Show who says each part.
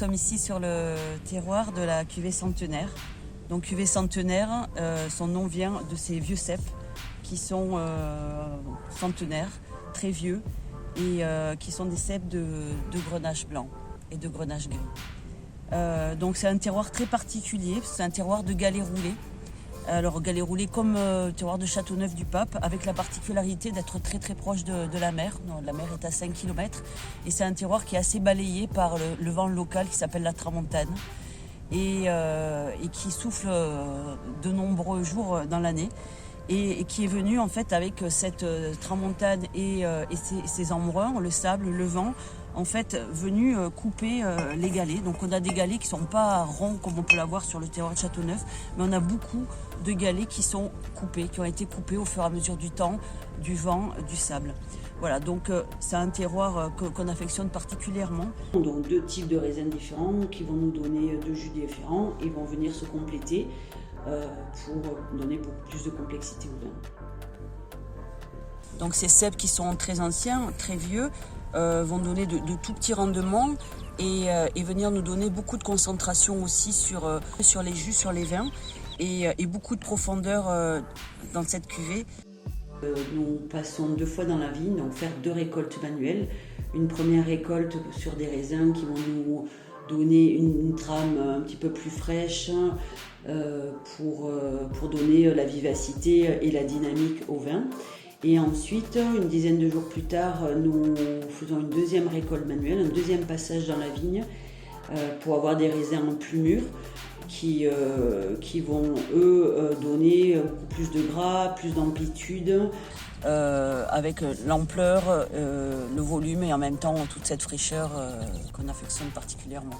Speaker 1: sommes ici sur le terroir de la cuvée Centenaire. Donc cuvée Centenaire, son nom vient de ces vieux cèpes qui sont centenaires, très vieux, et qui sont des cèpes de grenache blanc et de grenache gris. Donc c'est un terroir très particulier, c'est un terroir de galets roulés. Alors galets roulés comme le terroir de Châteauneuf-du-Pape, avec la particularité d'être très très proche de la mer. La mer est à 5 km et c'est un terroir qui est assez balayé par le vent local qui s'appelle la tramontane et qui souffle de nombreux jours dans l'année et qui est venu en fait avec cette tramontane et ses embruns, le sable, le vent, en fait venu couper les galets. Donc on a des galets qui ne sont pas ronds comme on peut l'avoir sur le terroir de Châteauneuf, mais on a beaucoup de galets qui sont coupés, qui ont été coupés au fur et à mesure du temps, du vent, du sable. Voilà, donc c'est un terroir qu'on affectionne particulièrement. Donc 2 types de raisins différents qui vont nous donner 2 jus différents et vont venir se compléter pour donner beaucoup plus de complexité au vin. Donc ces cèpes qui sont très anciens, très vieux, vont donner de tout petits rendements et venir nous donner beaucoup de concentration aussi sur les jus, sur les vins et beaucoup de profondeur dans cette cuvée. Nous passons 2 fois dans la vigne, donc faire 2 récoltes manuelles. Une première récolte sur des raisins qui vont nous donner une trame un petit peu plus fraîche pour donner la vivacité et la dynamique au vin. Et ensuite, une dizaine de jours plus tard, nous faisons une 2e récolte manuelle, un 2e passage dans la vigne pour avoir des raisins plus mûrs qui vont, eux, donner beaucoup plus de gras, plus d'amplitude, avec l'ampleur, le volume et en même temps toute cette fraîcheur qu'on affectionne particulièrement.